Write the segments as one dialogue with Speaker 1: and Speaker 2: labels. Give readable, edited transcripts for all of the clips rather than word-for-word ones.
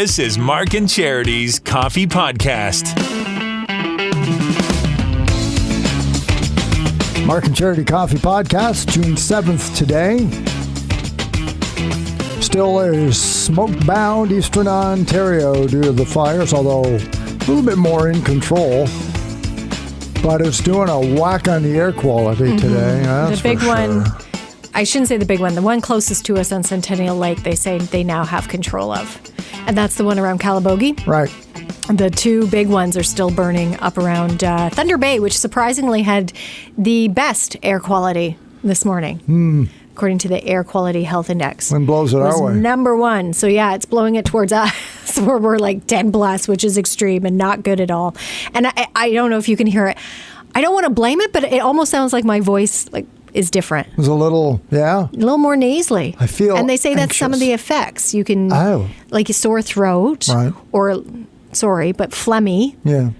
Speaker 1: This is Mark and Charity's Coffee Podcast.
Speaker 2: Mark and Charity Coffee Podcast, June 7th today. Still is smoke-bound Eastern Ontario due to the fires, although a little bit more in control. But it's doing a whack on the air quality today. That's
Speaker 3: the big
Speaker 2: for
Speaker 3: one,
Speaker 2: sure.
Speaker 3: I shouldn't say the big one, the one closest to us on Centennial Lake, they say they now have control of. And that's the one around Calabogie.
Speaker 2: Right.
Speaker 3: The two big ones are still burning up around Thunder Bay, which surprisingly had the best air quality this morning, according to the Air Quality Health Index.
Speaker 2: Wind blows it our way.
Speaker 3: Number one. So yeah, it's blowing it towards us where we're like 10 plus, which is extreme and not good at all. And I don't know if you can hear it. I don't want to blame it, but it almost sounds like my voice is different.
Speaker 2: It was a little,
Speaker 3: A little more nasally.
Speaker 2: I feel
Speaker 3: And they say that's some of the effects. You can, like a sore throat,
Speaker 2: right.
Speaker 3: or, but phlegmy.
Speaker 2: Yeah.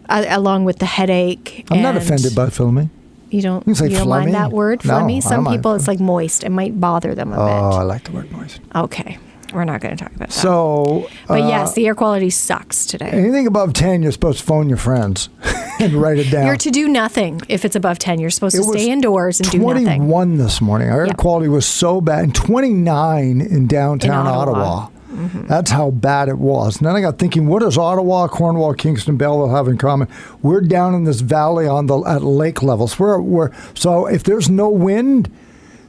Speaker 3: Along with the headache.
Speaker 2: I'm not offended by phlegmy.
Speaker 3: You don't
Speaker 2: phlegmy?
Speaker 3: mind that word, phlegmy?
Speaker 2: No,
Speaker 3: Some people, it's like moist. It might bother them a bit.
Speaker 2: Oh, I like the word moist.
Speaker 3: Okay. We're not going to talk about that.
Speaker 2: So,
Speaker 3: but yes, the air quality sucks today.
Speaker 2: Anything above 10, you're supposed to phone your friends and write it down.
Speaker 3: You're to do nothing if it's above 10. You're supposed to stay indoors and do nothing.
Speaker 2: 21 this morning. Our air quality was so bad. And 29 in downtown Ottawa.
Speaker 3: Mm-hmm.
Speaker 2: That's how bad it was. And then I got thinking, what does Ottawa, Cornwall, Kingston, Belleville have in common? We're down in this valley at lake levels. So if there's no wind,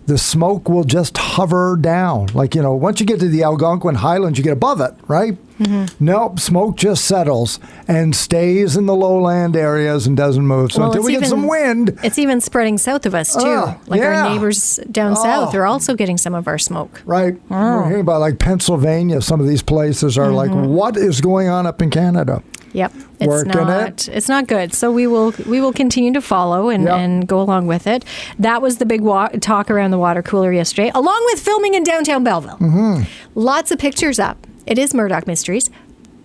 Speaker 2: the smoke will just hover down. Once you get to the Algonquin Highlands, you get above it, right? Mm-hmm. Nope, smoke just settles and stays in the lowland areas and doesn't move. So until we get some wind.
Speaker 3: It's even spreading south of us, too. Our neighbors down south are also getting some of our smoke.
Speaker 2: Right. We're hearing about Pennsylvania. Some of these places are like, what is going on up in Canada?
Speaker 3: Yep, it's not good. So we will continue to follow and go along with it. That was the big talk around the water cooler yesterday, along with filming in downtown Belleville. Mm-hmm. Lots of pictures up. It is Murdoch Mysteries.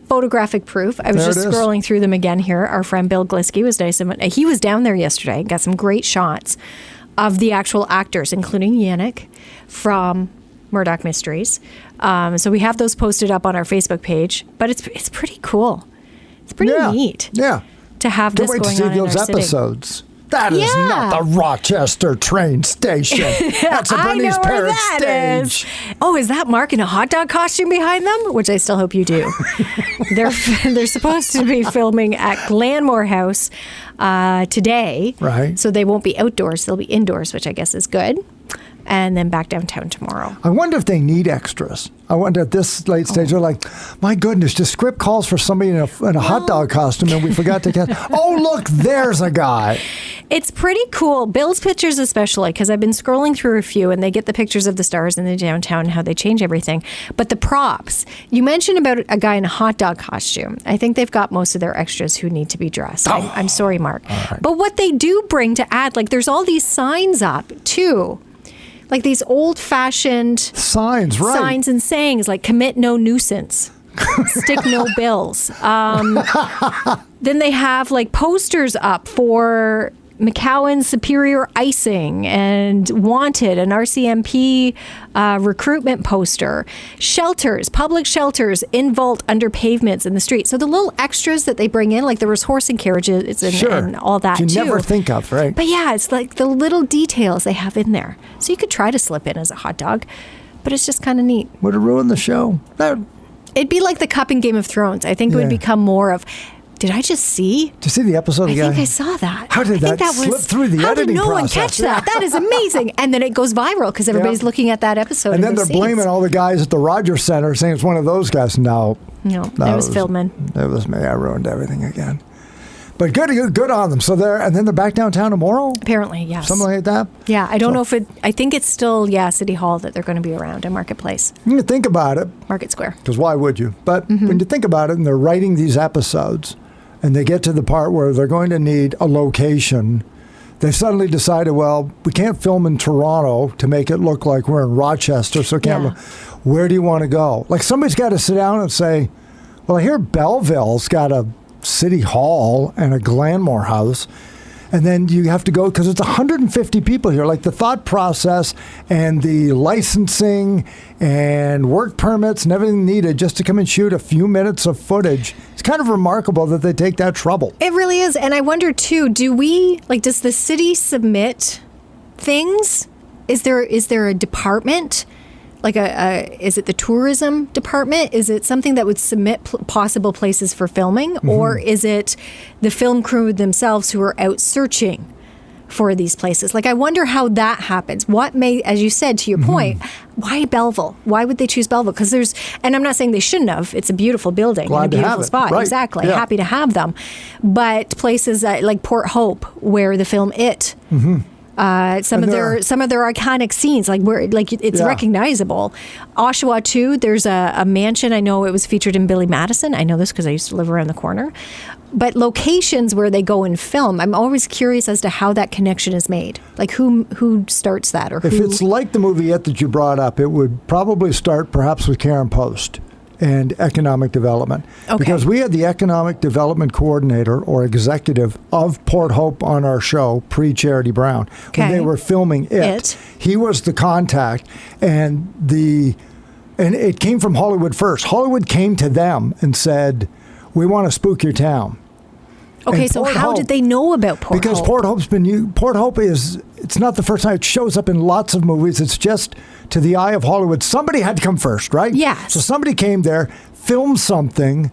Speaker 3: Photographic proof. I was just scrolling through them again here. Our friend Bill Glisky was nice. He was down there yesterday. Got some great shots of the actual actors, including Yannick from Murdoch Mysteries. So we have those posted up on our Facebook page. But it's pretty cool. It's pretty neat.
Speaker 2: Yeah.
Speaker 3: To have this going on in our city.
Speaker 2: Can't wait to see those episodes. That is not the Rochester train station. That's a Bernice Parrott stage.
Speaker 3: Oh, is that Mark in a hot dog costume behind them? Which I still hope you do. They're supposed to be filming at Glanmore House today.
Speaker 2: Right.
Speaker 3: So they won't be outdoors. They'll be indoors, which I guess is good. And then back downtown tomorrow.
Speaker 2: I wonder if they need extras. I wonder at this late stage, they're like, my goodness, the script calls for somebody in a hot dog costume and we forgot to cast. Oh, look, there's a guy.
Speaker 3: It's pretty cool. Bill's pictures especially, because I've been scrolling through a few and they get the pictures of the stars in the downtown and how they change everything. But the props, you mentioned about a guy in a hot dog costume. I think they've got most of their extras who need to be dressed. I'm sorry, Mark. Right. But what they do bring to add, there's all these signs up too. Like these old-fashioned
Speaker 2: signs
Speaker 3: and sayings like commit no nuisance, stick no bills. Then they have posters up for McCowan's Superior Icing and Wanted, an RCMP recruitment poster, shelters, public shelters in vault under pavements in the street. So the little extras that they bring in, there was horse and carriages and all that
Speaker 2: you
Speaker 3: too.
Speaker 2: Never think of, right?
Speaker 3: But yeah, it's like the little details they have in there. So you could try to slip in as a hot dog, but it's just kind of neat.
Speaker 2: Would it ruin the show? No.
Speaker 3: It'd be like the cup in Game of Thrones. I think it would become more of, did I just see?
Speaker 2: Did you see the episode again?
Speaker 3: I think I saw that.
Speaker 2: How did that slip through the editing process?
Speaker 3: How did no one catch that? That is amazing. And then it goes viral because everybody's looking at that episode.
Speaker 2: And then they're blaming all the guys at the Rogers Center, saying it's one of those guys. No,
Speaker 3: it was filming.
Speaker 2: It was me. I ruined everything again. But good on them. So and then they're back downtown tomorrow?
Speaker 3: Apparently, yes.
Speaker 2: Something like that?
Speaker 3: Yeah, I don't know if I think it's still, City Hall that they're going to be around, in Marketplace.
Speaker 2: You can think about it.
Speaker 3: Market Square.
Speaker 2: Because why would you? But when you think about it and they're writing these episodes and they get to the part where they're going to need a location, they suddenly decided, well, we can't film in Toronto to make it look like we're in Rochester, so where do you want to go? Somebody's got to sit down and say, well, I hear Belleville's got a City Hall and a Glanmore House. And then you have to go, because it's 150 people here, like the thought process and the licensing and work permits and everything needed just to come and shoot a few minutes of footage. It's kind of remarkable that they take that trouble.
Speaker 3: It really is. And I wonder too, does the city submit things? Is there a department? Like is it the tourism department? Is it something that would submit possible places for filming? Mm-hmm. Or is it the film crew themselves who are out searching for these places? Like, I wonder how that happens. What may, as you said, to your point, why Belleville? Why would they choose Belleville? Because and I'm not saying they shouldn't have. It's a beautiful building and a beautiful spot.
Speaker 2: Right.
Speaker 3: Exactly.
Speaker 2: Yeah.
Speaker 3: Happy to have them. But places like Port Hope, where the film It, some of their iconic scenes, like where it's recognizable. Oshawa too. There's a mansion. I know it was featured in Billy Madison. I know this because I used to live around the corner. But locations where they go and film, I'm always curious as to how that connection is made. Like who starts that, or who?
Speaker 2: If it's like the movie It that you brought up, it would probably start perhaps with Karen Post and economic development.
Speaker 3: Okay.
Speaker 2: Because we had the economic development coordinator or executive of Port Hope on our show, pre-Charity Brown, when they were filming It. He was the contact, and it came from Hollywood first. Hollywood came to them and said, "We want to spook your town."
Speaker 3: Okay, so how did they know about Port Hope?
Speaker 2: Because Port Hope it's not the first time. It shows up in lots of movies. It's just to the eye of Hollywood. Somebody had to come first, right?
Speaker 3: Yes.
Speaker 2: So somebody came there, filmed something,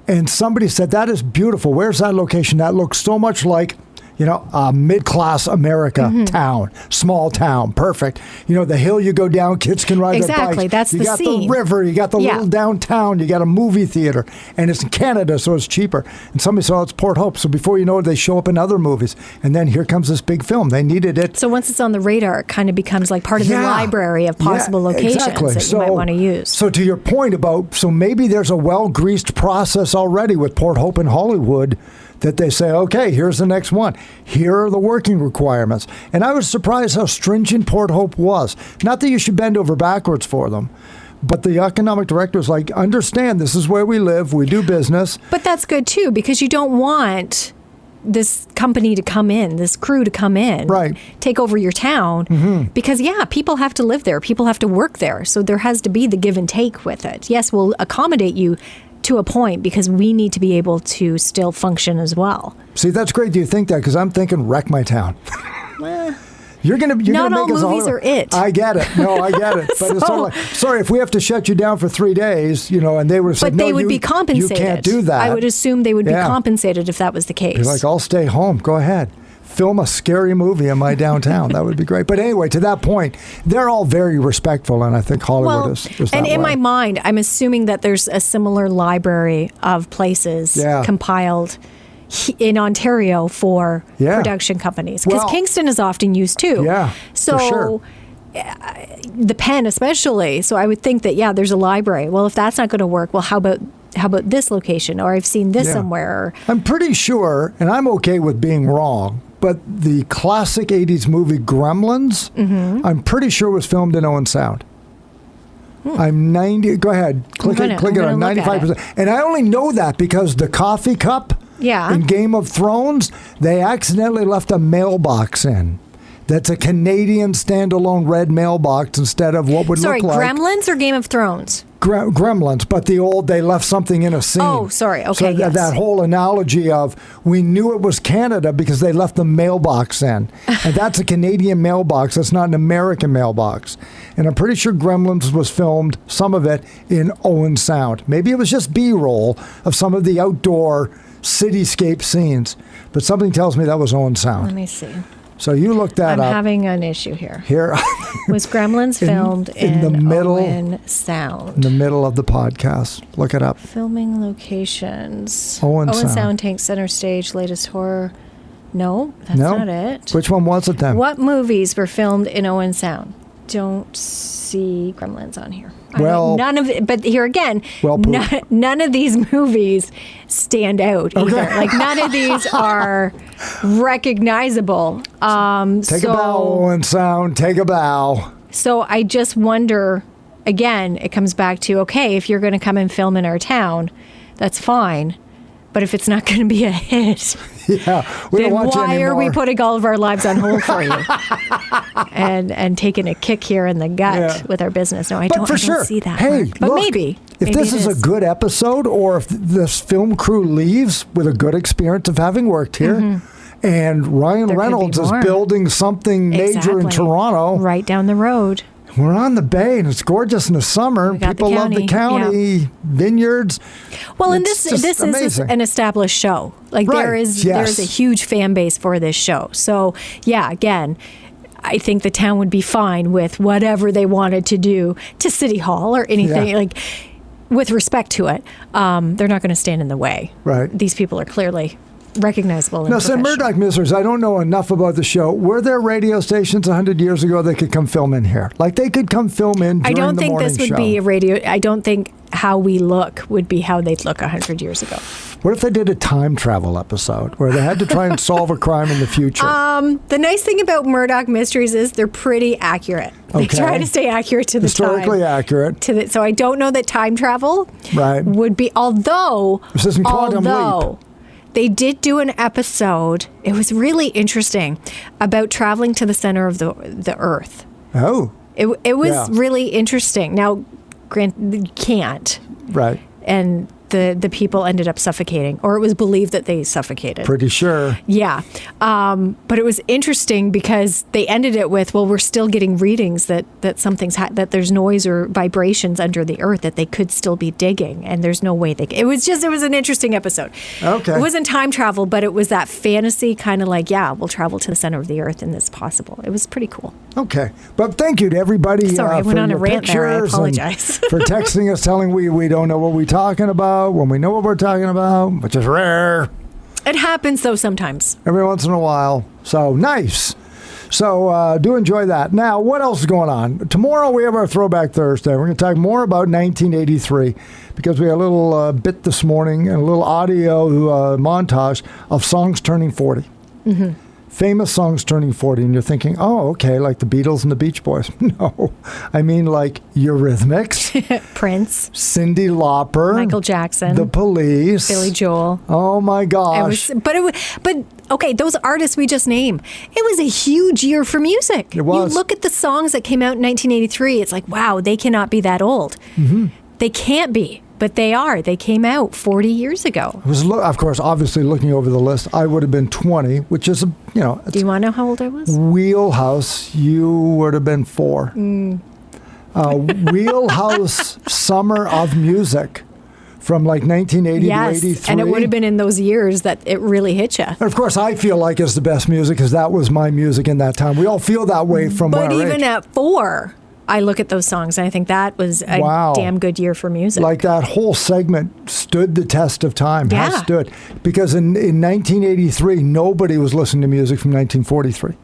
Speaker 2: and somebody said, "That is beautiful. Where's that location? That looks so much like, a middle-class America town, small town, perfect. The hill you go down, kids can ride their bikes.
Speaker 3: Exactly, that's the scene.
Speaker 2: You got the river, you got the little downtown, you got a movie theater, and it's in Canada, so it's cheaper." And somebody said, "Oh, it's Port Hope." So before you know it, they show up in other movies, and then here comes this big film. They needed it.
Speaker 3: So once it's on the radar, it kind of becomes like part of the library of possible locations that you might want to use.
Speaker 2: So to your point so maybe there's a well-greased process already with Port Hope and Hollywood, that they say, okay, here's the next one. Here are the working requirements. And I was surprised how stringent Port Hope was. Not that you should bend over backwards for them, but the economic director was like, understand, this is where we live, we do business.
Speaker 3: But that's good too, because you don't want this company to come in, this crew to come in, take over your town, because people have to live there, people have to work there. So there has to be the give and take with it. Yes, we'll accommodate you to a point because we need to be able to still function as well.
Speaker 2: See, that's great. Do you think that? Because I'm thinking wreck my town. You're gonna
Speaker 3: not
Speaker 2: make
Speaker 3: all
Speaker 2: us
Speaker 3: movies are It.
Speaker 2: I get it. No, I get it. But it's all like, sorry, if we have to shut you down for 3 days, and they would say,
Speaker 3: but they would be compensated.
Speaker 2: You can't do that.
Speaker 3: I would assume they would be compensated if that was the case.
Speaker 2: You're like, I'll stay home. Go ahead. Film a scary movie in my downtown. That would be great. But anyway, to that point, they're all very respectful, and I think Hollywood is that
Speaker 3: and in
Speaker 2: way.
Speaker 3: my mind, I'm assuming that there's a similar library of places compiled in Ontario for production companies, because Kingston is often used too.
Speaker 2: Yeah,
Speaker 3: so
Speaker 2: for sure.
Speaker 3: The Pen especially. So I would think that there's a library. Well, if that's not going to work, well, how about this location? Or I've seen this somewhere.
Speaker 2: I'm pretty sure, and I'm okay with being wrong, but the classic 80s movie Gremlins, I'm pretty sure was filmed in Owen Sound. I'm 90. Go ahead. Click it on 95%. And I only know that because the coffee cup in Game of Thrones, they accidentally left a mailbox in. That's a Canadian standalone red mailbox instead of what would look like...
Speaker 3: Sorry, Gremlins or Game of Thrones?
Speaker 2: Gremlins, but they left something in a scene.
Speaker 3: Oh, sorry. Okay,
Speaker 2: so that whole analogy of we knew it was Canada because they left the mailbox in. And that's a Canadian mailbox. That's not an American mailbox. And I'm pretty sure Gremlins was filmed, some of it, in Owen Sound. Maybe it was just B-roll of some of the outdoor cityscape scenes. But something tells me that was Owen Sound.
Speaker 3: Let me see.
Speaker 2: So you looked that up.
Speaker 3: I'm having an issue here. Was Gremlins filmed
Speaker 2: in the middle,
Speaker 3: Owen Sound?
Speaker 2: In the middle of the podcast. Look it up.
Speaker 3: Filming locations.
Speaker 2: Owen
Speaker 3: Sound takes center stage. Latest horror. No, that's not it.
Speaker 2: Which one was it then?
Speaker 3: What movies were filmed in Owen Sound? Don't see Gremlins on here. None of it, but here again, none of these movies stand out either. Like none of these are recognizable.
Speaker 2: Take a bow, Owen Sound. Take a bow.
Speaker 3: So I just wonder. Again, it comes back to if you're going to come and film in our town, that's fine. But if it's not going to be a hit,
Speaker 2: then
Speaker 3: why are we putting all of our lives on hold for you? and taking a kick here in the gut with our business. No, I don't see that.
Speaker 2: Hey,
Speaker 3: Mark. But
Speaker 2: look,
Speaker 3: maybe
Speaker 2: this is a good episode, or if this film crew leaves with a good experience of having worked here, and Ryan Reynolds is building something major in Toronto.
Speaker 3: Right down the road.
Speaker 2: We're on the bay, and it's gorgeous in the summer. People love the county, vineyards.
Speaker 3: Well, and this is an established show. Like there's a huge fan base for this show. So again, I think the town would be fine with whatever they wanted to do to City Hall or anything like. With respect to it, they're not going to stand in the way.
Speaker 2: Right.
Speaker 3: These people are clearly recognizable and
Speaker 2: Now, say Murdoch Mysteries, I don't know enough about the show. Were there radio stations 100 years ago that could come film in here? Like they could come film in during the morning show? I don't think this would be a radio. I don't think how we look would be how they'd look 100 years ago. What if they did a time travel episode where they had to try and solve a crime in the future?
Speaker 3: The nice thing about Murdoch Mysteries is they're pretty accurate. They try to stay accurate to the
Speaker 2: historically accurate.
Speaker 3: So I don't know that time travel would be, although
Speaker 2: this isn't Quantum Leap.
Speaker 3: They did do an episode, it was really interesting, about traveling to the center of the Earth.
Speaker 2: Oh.
Speaker 3: It was really interesting. Now, granted, you can't.
Speaker 2: Right.
Speaker 3: And the people ended up suffocating, or it was believed that they suffocated.
Speaker 2: Pretty sure.
Speaker 3: Yeah. But it was interesting because they ended it with, well, we're still getting readings that something's that there's noise or vibrations under the earth, that they could still be digging, and there's no way it was an interesting episode.
Speaker 2: Okay.
Speaker 3: It wasn't time travel, but it was that fantasy kind of like, we'll travel to the center of the earth and it's possible. It was pretty cool.
Speaker 2: Okay. But thank you to everybody.
Speaker 3: Sorry, I went on a rant there. I apologize.
Speaker 2: For texting us, telling we don't know what we're talking about when we know what we're talking about, which is rare.
Speaker 3: It happens, though, sometimes.
Speaker 2: Every once in a while. So, nice. So, do enjoy that. Now, what else is going on? Tomorrow, we have our Throwback Thursday. We're going to talk more about 1983 because we had a little bit this morning and a little audio montage of songs turning 40. Mm-hmm. Famous songs turning 40, and you're thinking, oh, okay, like the Beatles and the Beach Boys. No, I mean like Eurythmics,
Speaker 3: Prince,
Speaker 2: Cyndi Lauper,
Speaker 3: Michael Jackson,
Speaker 2: The Police,
Speaker 3: Billy Joel.
Speaker 2: Oh my gosh!
Speaker 3: But okay, those artists we just named, it was a huge year for music.
Speaker 2: It was.
Speaker 3: You look at the songs that came out in 1983. It's like, wow, they cannot be that old. Mm-hmm. They can't be. But they are. They came out 40 years ago.
Speaker 2: I was, of course, obviously looking over the list. I would have been 20, which is, Do you
Speaker 3: want to know how old I was?
Speaker 2: Wheelhouse, you would have been 4. Wheelhouse Summer of Music from like 1980 to 83.
Speaker 3: And it would have been in those years that it really hit you.
Speaker 2: And of course, I feel like it's the best music because that was my music in that time. We all feel that way from our age.
Speaker 3: But even at 4... I look at those songs and I think that was a damn good year for music.
Speaker 2: Like that whole segment stood the test of time.
Speaker 3: Yeah.
Speaker 2: Has stood. Because in 1983, nobody was listening to music from 1943.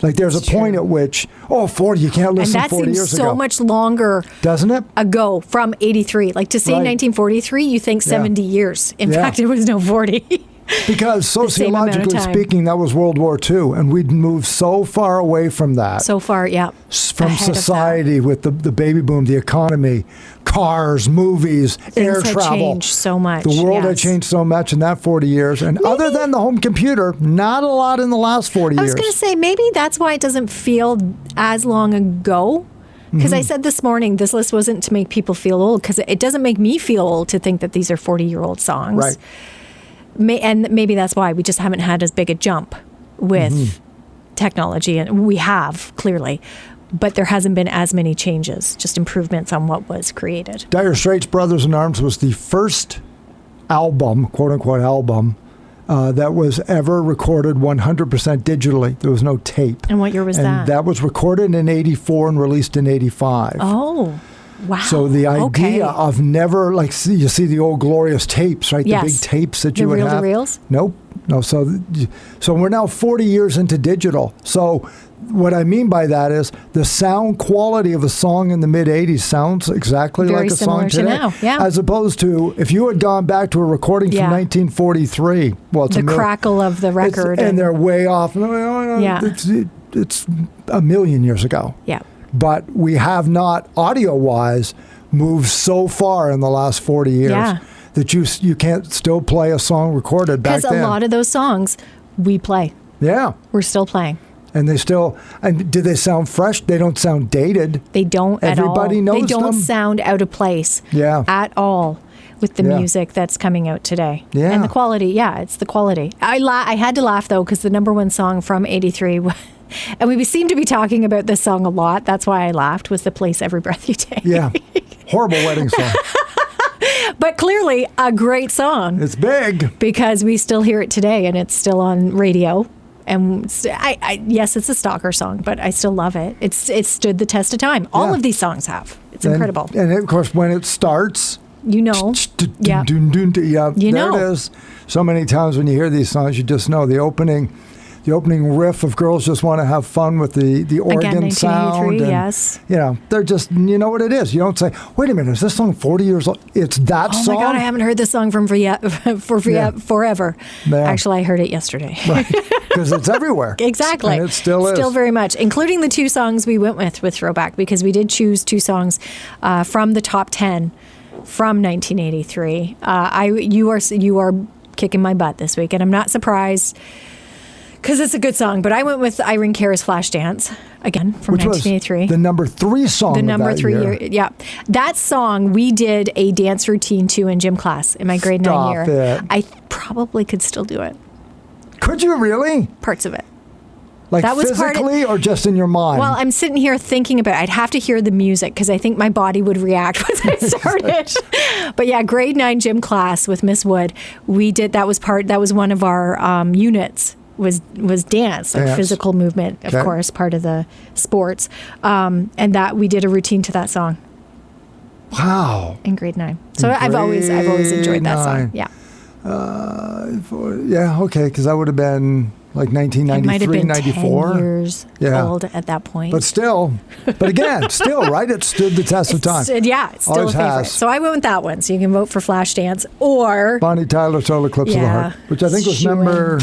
Speaker 2: Like there's a point at which, 40, you can't listen 40 years ago.
Speaker 3: And that seems so much longer.
Speaker 2: Doesn't it?
Speaker 3: Ago from 83. Like to say 1943, you think 70 years. In fact, it was no 40.
Speaker 2: Because sociologically speaking, that was World War II, and we'd moved so far away from that.
Speaker 3: So far,
Speaker 2: from society with the baby boom, the economy, cars, movies, air travel. Things had
Speaker 3: changed so much.
Speaker 2: The world had changed so much in that 40 years. And other than the home computer, not a lot in the last 40 years.
Speaker 3: I was going to say, maybe that's why it doesn't feel as long ago. Because I said this morning, this list wasn't to make people feel old, because it doesn't make me feel old to think that these are 40-year-old songs.
Speaker 2: Right.
Speaker 3: And maybe that's why we just haven't had as big a jump with technology, and we have clearly, but there hasn't been as many changes, just improvements on what was created.
Speaker 2: Dire Straits' Brothers in Arms was the first album, quote unquote album, that was ever recorded 100% digitally. There was no tape.
Speaker 3: And what year was that?
Speaker 2: And that was recorded in 84 and released in 85.
Speaker 3: Oh. Wow.
Speaker 2: So the idea of never, like, you see the old glorious tapes, right?
Speaker 3: Yes.
Speaker 2: The big tapes that you would have.
Speaker 3: The reel-to-reels?
Speaker 2: Nope. No. So we're now 40 years into digital. So what I mean by that is the sound quality of a song in the mid-'80s sounds exactly like a song today.
Speaker 3: Now. Yeah.
Speaker 2: As opposed to if you had gone back to a recording from 1943. Well, it's
Speaker 3: the crackle of the record.
Speaker 2: And they're way off.
Speaker 3: Yeah.
Speaker 2: It's a million years ago.
Speaker 3: Yeah.
Speaker 2: But we have not, audio-wise, moved so far in the last 40 years that you can't still play a song recorded back then.
Speaker 3: Because a lot of those songs we play.
Speaker 2: Yeah.
Speaker 3: We're still playing.
Speaker 2: And do they sound fresh? They don't sound dated.
Speaker 3: They don't at all.
Speaker 2: Everybody knows them.
Speaker 3: They don't sound out of place at all with the music that's coming out today.
Speaker 2: Yeah.
Speaker 3: And the quality, it's the quality. I had to laugh, though, because the number one song from 83, and we seem to be talking about this song a lot, that's why I laughed, was The Place Every Breath You Take.
Speaker 2: Yeah. Horrible wedding song.
Speaker 3: But clearly a great song.
Speaker 2: It's big.
Speaker 3: Because we still hear it today, and it's still on radio. And yes, it's a stalker song, but I still love it. It's stood the test of time. All of these songs have. It's incredible.
Speaker 2: And of course, when it starts,
Speaker 3: you know,
Speaker 2: there it is. So many times when you hear these songs, you just know the opening riff of Girls Just Want to Have Fun with the organ
Speaker 3: Again,
Speaker 2: sound. And,
Speaker 3: yes.
Speaker 2: They're just, you know what it is. You don't say, wait a minute, is this song 40 years old? It's that song?
Speaker 3: Oh my God, I haven't heard this song from forever.
Speaker 2: Yeah.
Speaker 3: Actually, I heard it yesterday.
Speaker 2: Right, because it's everywhere.
Speaker 3: Exactly.
Speaker 2: And it still is.
Speaker 3: Still very much, including the two songs we went with Throwback, because we did choose two songs from the top 10 from 1983. You are kicking my butt this week, and I'm not surprised, because it's a good song, but I went with Irene Cara's Flashdance, again, from 1983.
Speaker 2: The number 3 song
Speaker 3: The number
Speaker 2: of that
Speaker 3: 3
Speaker 2: year.
Speaker 3: Yeah. That song we did a dance routine to in gym class in my grade 9 year.
Speaker 2: It.
Speaker 3: I probably could still do it.
Speaker 2: Could you really?
Speaker 3: Parts of it.
Speaker 2: Like
Speaker 3: that was
Speaker 2: physically or just in your mind?
Speaker 3: Well, I'm sitting here thinking about it. I'd have to hear the music because I think my body would react once I started. But yeah, grade 9 gym class with Miss Wood, we did, that was one of our units. Was dance, like physical movement, of course, part of the sports, and that we did a routine to that song.
Speaker 2: Wow!
Speaker 3: In grade 9, so I've always enjoyed that song. Yeah.
Speaker 2: Okay, because that would have been like 1993, 94.
Speaker 3: 10 years old at that point.
Speaker 2: But still, right? It stood the test of time.
Speaker 3: It's still
Speaker 2: Always
Speaker 3: a favorite.
Speaker 2: has.
Speaker 3: So I went with that one. So you can vote for Flashdance or
Speaker 2: Bonnie Tyler, Solar Eclipse of the Heart, which I think was number.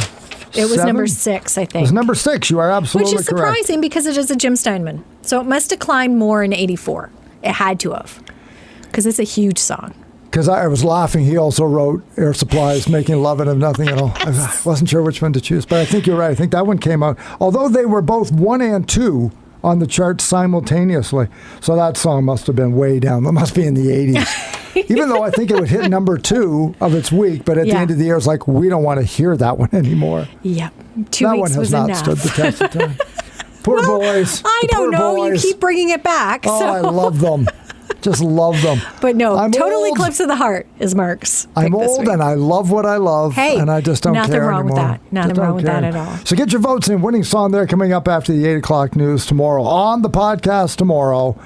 Speaker 3: It was number 6, I think.
Speaker 2: It was number 6. You are absolutely correct.
Speaker 3: Which is surprising because it is a Jim Steinman. So it must have climbed more in 84. It had to have. Because it's a huge song.
Speaker 2: Because I was laughing. He also wrote Air Supply's Making Love Out of Nothing at All. I wasn't sure which one to choose. But I think you're right. I think that one came out. Although they were both 1 and 2 on the charts simultaneously. So that song must have been way down. It must be in the 80s. Even though I think it would hit number 2 of its week, but at the end of the year, it's like, we don't want to hear that one anymore.
Speaker 3: Yeah. 2 weeks was enough.
Speaker 2: That one has not stood the test of time. Poor boys.
Speaker 3: I don't know. Boys. You keep bringing it back.
Speaker 2: Oh, I love them. Just love them.
Speaker 3: But no, Total Eclipse of the Heart is Mark's.
Speaker 2: I'm old and I love what I love.
Speaker 3: Hey,
Speaker 2: and I just don't care
Speaker 3: nothing wrong
Speaker 2: anymore.
Speaker 3: with that. Nothing wrong with that at all.
Speaker 2: So get your votes in. Winning song there coming up after the 8 o'clock news tomorrow. On the podcast tomorrow,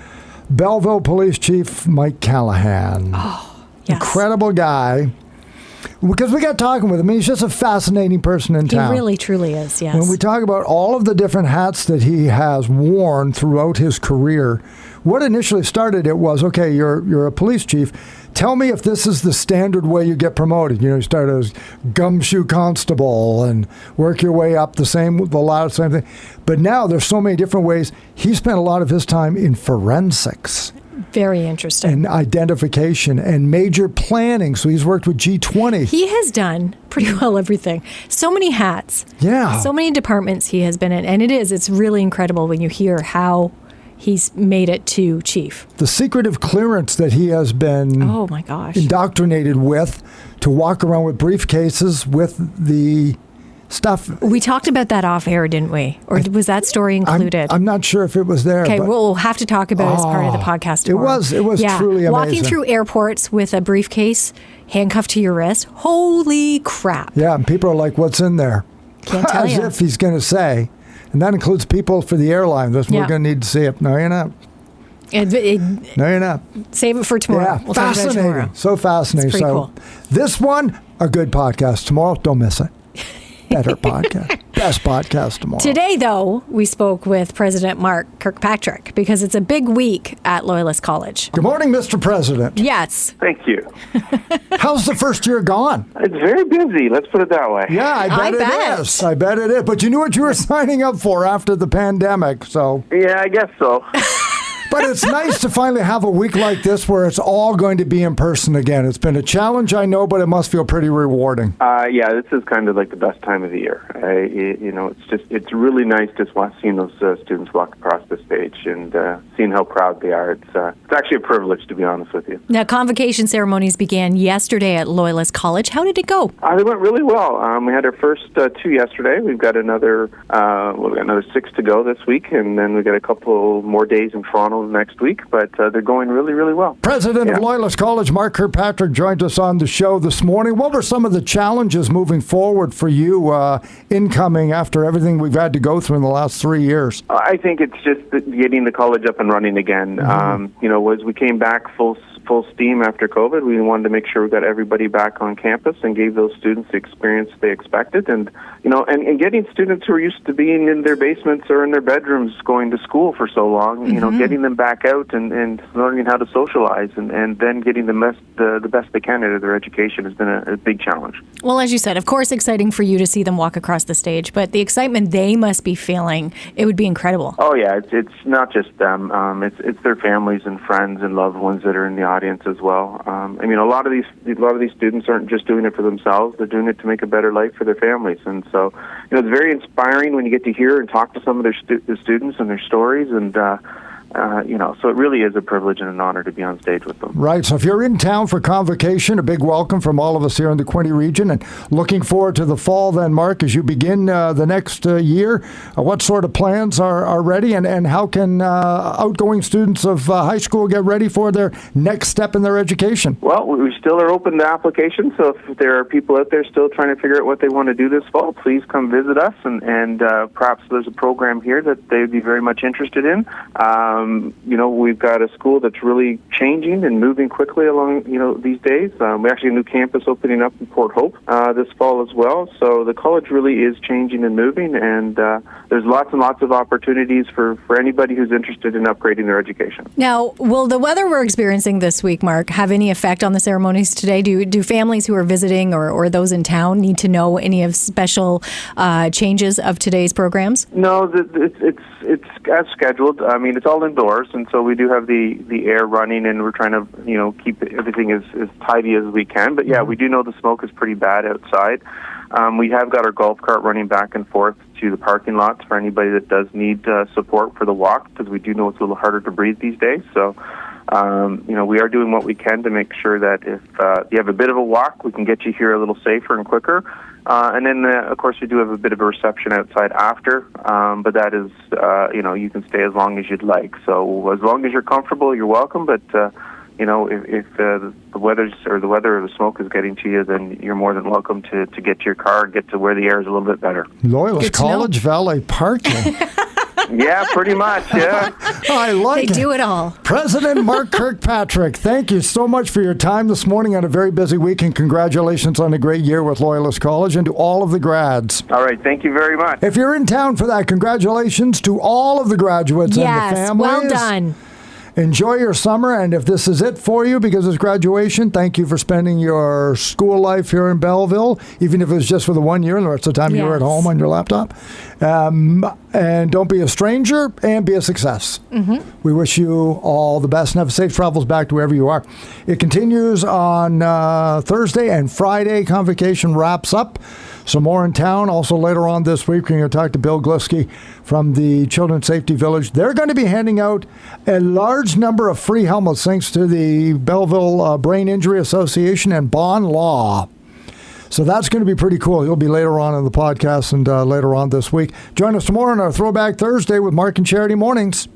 Speaker 2: Belleville Police Chief Mike Callahan.
Speaker 3: Oh. Yes.
Speaker 2: Incredible guy. Because we got talking with him. He's just a fascinating person in town.
Speaker 3: He really, truly is, yes.
Speaker 2: When we talk about all of the different hats that he has worn throughout his career, what initially started it was, okay, you're a police chief. Tell me if this is the standard way you get promoted. You start as gumshoe constable and work your way up the same thing. But now there's so many different ways. He spent a lot of his time in forensics.
Speaker 3: Very interesting.
Speaker 2: And identification and major planning. So he's worked with G20.
Speaker 3: He has done pretty well everything. So many hats.
Speaker 2: Yeah.
Speaker 3: So many departments he has been in. And it's really incredible when you hear how he's made it to chief.
Speaker 2: The secretive clearance that he has been indoctrinated with to walk around with briefcases with the stuff.
Speaker 3: We talked about that off air, didn't we? Or was that story included?
Speaker 2: I'm not sure if it was there.
Speaker 3: Okay, we'll have to talk about it as part of the podcast tomorrow.
Speaker 2: It was truly amazing.
Speaker 3: Walking through airports with a briefcase handcuffed to your wrist. Holy crap.
Speaker 2: Yeah, and people are like, what's in there?
Speaker 3: Can't tell you.
Speaker 2: As if he's going to say. And that includes people for the airline. We're going to need to see it. No, you're not. No, you're not.
Speaker 3: Save it for tomorrow.
Speaker 2: Yeah, fascinating. So fascinating.
Speaker 3: It's pretty cool.
Speaker 2: This one, a good podcast tomorrow. Don't miss it. Better podcast. Best podcast tomorrow.
Speaker 3: Today, though, we spoke with President Mark Kirkpatrick because it's a big week at Loyalist College.
Speaker 2: Good morning, Mr. President.
Speaker 3: Yes.
Speaker 4: Thank you.
Speaker 2: How's the first year gone?
Speaker 4: It's very busy. Let's put it that way.
Speaker 2: Yeah, I bet it is. I bet it is. But you knew what you were signing up for after the pandemic, so.
Speaker 4: Yeah, I guess so.
Speaker 2: But it's nice to finally have a week like this where it's all going to be in person again. It's been a challenge, I know, but it must feel pretty rewarding.
Speaker 4: Yeah, this is kind of like the best time of the year. It's really nice just seeing those students walk across the stage and seeing how proud they are. It's actually a privilege, to be honest with you.
Speaker 3: Now, convocation ceremonies began yesterday at Loyalist College. How did it go?
Speaker 4: They went really well. We had our first 2 yesterday. We've got another 6 to go this week, and then we've got a couple more days in Toronto next week. But they're going really, really well.
Speaker 2: President of Loyalist College, Mark Kirkpatrick, joined us on the show this morning. What were some of the challenges moving forward for you incoming after everything we've had to go through in the last 3 years?
Speaker 4: I think it's just getting the college up and running again. As we came back full steam after COVID, we wanted to make sure we got everybody back on campus and gave those students the experience they expected. And getting students who are used to being in their basements or in their bedrooms going to school for so long, getting them back out and learning how to socialize and then getting the best they can out of their education has been a big challenge.
Speaker 3: Well, as you said, of course, exciting for you to see them walk across the stage, but the excitement they must be feeling, it would be incredible.
Speaker 4: Oh, yeah. It's not just them. It's their families and friends and loved ones that are in the audience as well. A lot of these students aren't just doing it for themselves; they're doing it to make a better life for their families. And so, it's very inspiring when you get to hear and talk to some of their students and their stories. And so it really is a privilege and an honor to be on stage with them.
Speaker 2: Right. So if you're in town for convocation, a big welcome from all of us here in the Quinte region, and looking forward to the fall then, Mark, as you begin the next year. What sort of plans are ready, and how can outgoing students of high school get ready for their next step in their education?
Speaker 4: Well, we still are open to applications, so if there are people out there still trying to figure out what they want to do this fall, please come visit us, and perhaps there's a program here that they would be very much interested in. We've got a school that's really changing and moving quickly along, these days. We actually have a new campus opening up in Port Hope this fall as well. So the college really is changing and moving, and there's lots and lots of opportunities for anybody who's interested in upgrading their education.
Speaker 3: Now, will the weather we're experiencing this week, Mark, have any effect on the ceremonies today? Do families who are visiting or those in town need to know any of special changes of today's programs?
Speaker 4: No, it's as scheduled. It's all indoors, and so we do have the air running, and we're trying to keep everything as tidy as we can. But yeah, we do know the smoke is pretty bad outside. We have got our golf cart running back and forth to the parking lots for anybody that does need support for the walk, because we do know it's a little harder to breathe these days. So we are doing what we can to make sure that if you have a bit of a walk, we can get you here a little safer and quicker. And then, of course, we do have a bit of a reception outside after, but that is, you can stay as long as you'd like. So as long as you're comfortable, you're welcome. But, if the weather or the smoke is getting to you, then you're more than welcome to get to your car and get to where the air is a little bit better.
Speaker 2: Loyalist College Valet Parking.
Speaker 4: Yeah, pretty much, yeah.
Speaker 2: I like it.
Speaker 3: They do it all.
Speaker 2: President Mark Kirkpatrick, thank you so much for your time this morning on a very busy week, and congratulations on a great year with Loyalist College, and to all of the grads.
Speaker 4: All right, thank you very much.
Speaker 2: If you're in town for that, congratulations to all of the graduates and the families.
Speaker 3: Well done.
Speaker 2: Enjoy your summer, and if this is it for you because it's graduation, thank you for spending your school life here in Belleville, even if it was just for the 1 year and the rest of the time you were at home on your laptop. And don't be a stranger, and be a success. Mm-hmm. We wish you all the best, and have safe travels back to wherever you are. It continues on Thursday and Friday. Convocation wraps up. Some more in town. Also later on this week, we're going to talk to Bill Glisky from the Children's Safety Village. They're going to be handing out a large number of free helmets thanks to the Belleville Brain Injury Association and Bond Law. So that's going to be pretty cool. You'll be later on in the podcast and later on this week. Join us tomorrow on our Throwback Thursday with Mark and Charity Mornings.